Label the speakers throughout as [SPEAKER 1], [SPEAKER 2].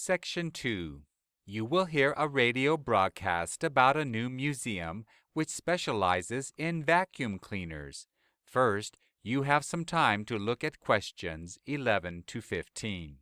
[SPEAKER 1] Section 2. You will hear a radio broadcast about a new museum which specializes in vacuum cleaners. First, you have some time to look at questions 11 to 15.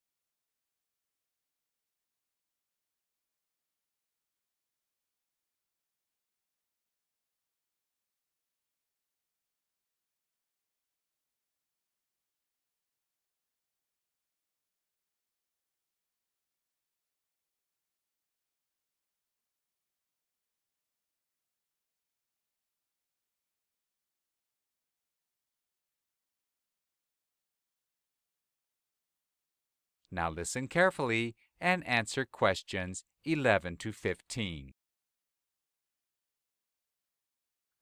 [SPEAKER 1] Now listen carefully and answer questions 11 to 15.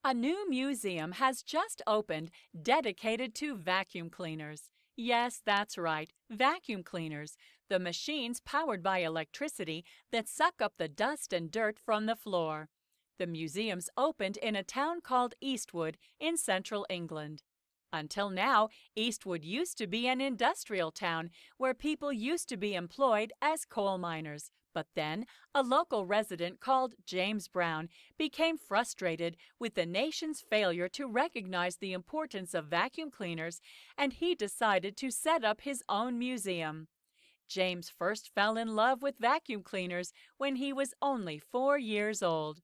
[SPEAKER 2] A new museum has just opened dedicated to vacuum cleaners. Yes, that's right, vacuum cleaners, the machines powered by electricity that suck up the dust and dirt from the floor. The museum's opened in a town called Eastwood in central England. Until now, Eastwood used to be an industrial town where people used to be employed as coal miners. But then, a local resident called James Brown became frustrated with the nation's failure to recognize the importance of vacuum cleaners, and he decided to set up his own museum. James first fell in love with vacuum cleaners when he was only 4 years old.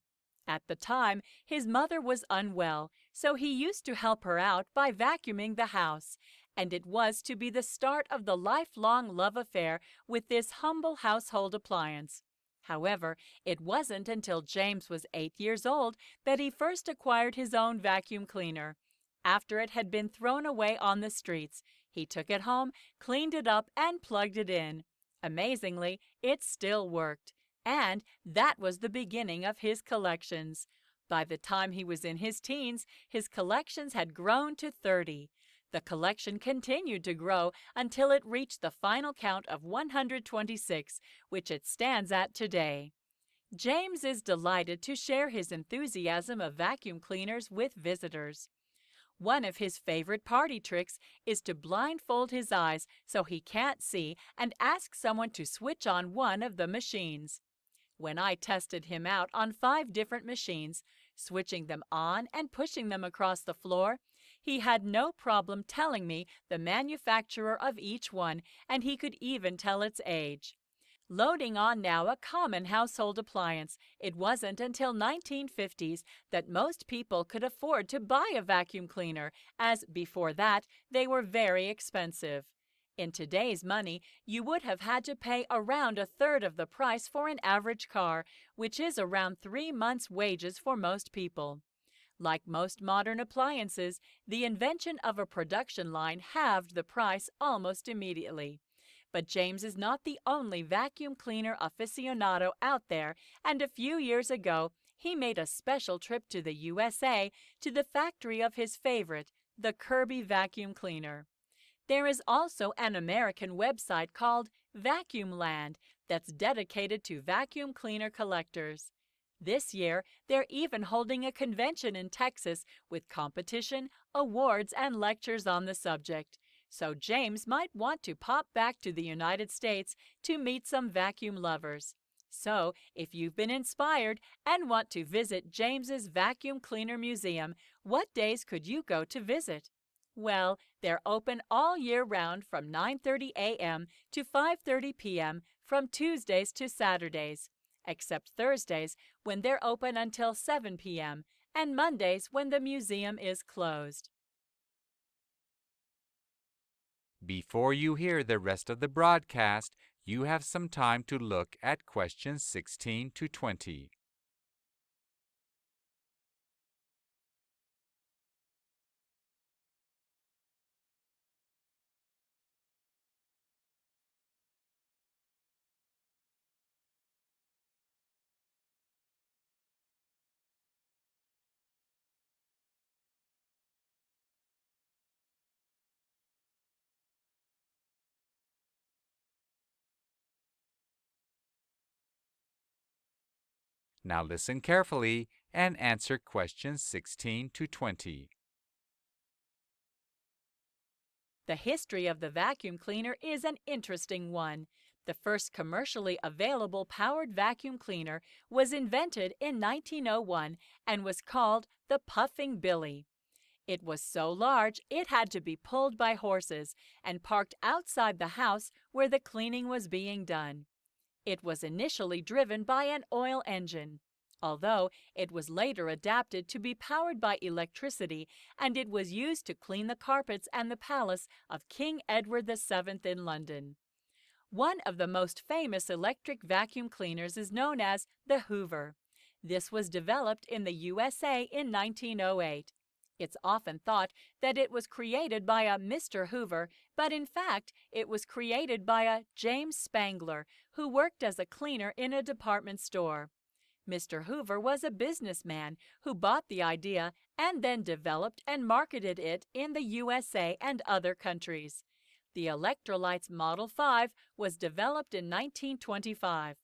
[SPEAKER 2] At the time, his mother was unwell, so he used to help her out by vacuuming the house, and it was to be the start of the lifelong love affair with this humble household appliance. However, it wasn't until James was 8 years old that he first acquired his own vacuum cleaner. After it had been thrown away on the streets, he took it home, cleaned it up, and plugged it in. Amazingly, it still worked. And that was the beginning of his collections. By the time he was in his teens, his collections had grown to 30. The collection continued to grow until it reached the final count of 126, which it stands at today. James is delighted to share his enthusiasm of vacuum cleaners with visitors. One of his favorite party tricks is to blindfold his eyes so he can't see and ask someone to switch on one of the machines. When I tested him out on 5 different machines, switching them on and pushing them across the floor, he had no problem telling me the manufacturer of each one, and he could even tell its age. Loading on now a common household appliance, it wasn't until 1950s that most people could afford to buy a vacuum cleaner, as before that they were very expensive. In today's money, you would have had to pay around a third of the price for an average car, which is around 3 months' wages for most people. Like most modern appliances, the invention of a production line halved the price almost immediately. But James is not the only vacuum cleaner aficionado out there, and a few years ago, he made a special trip to the USA to the factory of his favorite, the Kirby vacuum cleaner. There is also an American website called Vacuum Land that's dedicated to vacuum cleaner collectors. This year, they're even holding a convention in Texas with competition, awards, and lectures on the subject. So James might want to pop back to the United States to meet some vacuum lovers. So, if you've been inspired and want to visit James's Vacuum Cleaner Museum, what days could you go to visit? Well, they're open all year round from 9:30 a.m. to 5:30 p.m. from Tuesdays to Saturdays, except Thursdays when they're open until 7 p.m. and Mondays when the museum is closed.
[SPEAKER 1] Before you hear the rest of the broadcast, you have some time to look at questions 16 to 20. Now listen carefully and answer questions 16 to 20.
[SPEAKER 2] The history of the vacuum cleaner is an interesting one. The first commercially available powered vacuum cleaner was invented in 1901 and was called the Puffing Billy. It was so large it had to be pulled by horses and parked outside the house where the cleaning was being done. It was initially driven by an oil engine, although it was later adapted to be powered by electricity, and it was used to clean the carpets and the palace of King Edward VII in London. One of the most famous electric vacuum cleaners is known as the Hoover. This was developed in the USA in 1908. It's often thought that it was created by a Mr. Hoover, but in fact, it was created by a James Spangler, who worked as a cleaner in a department store. Mr. Hoover was a businessman who bought the idea and then developed and marketed it in the USA and other countries. The Electrolytes Model 5 was developed in 1925.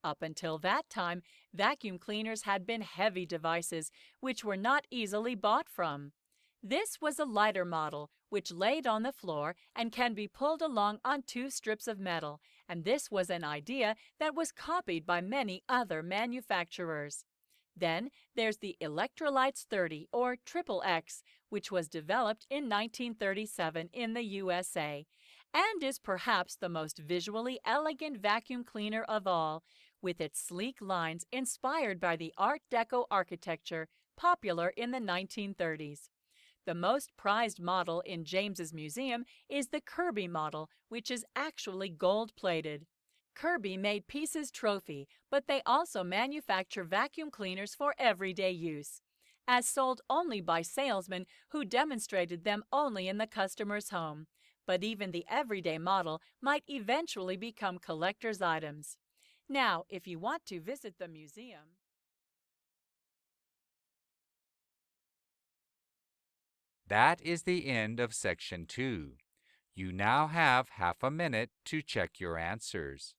[SPEAKER 2] Up until that time, vacuum cleaners had been heavy devices which were not easily bought from. This was a lighter model which laid on the floor and can be pulled along on two strips of metal, and this was an idea that was copied by many other manufacturers. Then there's the Electrolytes 30 or XXX, which was developed in 1937 in the USA and is perhaps the most visually elegant vacuum cleaner of all, with its sleek lines inspired by the Art Deco architecture popular in the 1930s. The most prized model in James's museum is the Kirby model, which is actually gold-plated. Kirby made Peace's trophy, but they also manufacture vacuum cleaners for everyday use, as sold only by salesmen who demonstrated them only in the customer's home. But even the everyday model might eventually become collector's items. Now, if you want to visit the museum,
[SPEAKER 1] That is the end of Section 2. You now have half a minute to check your answers.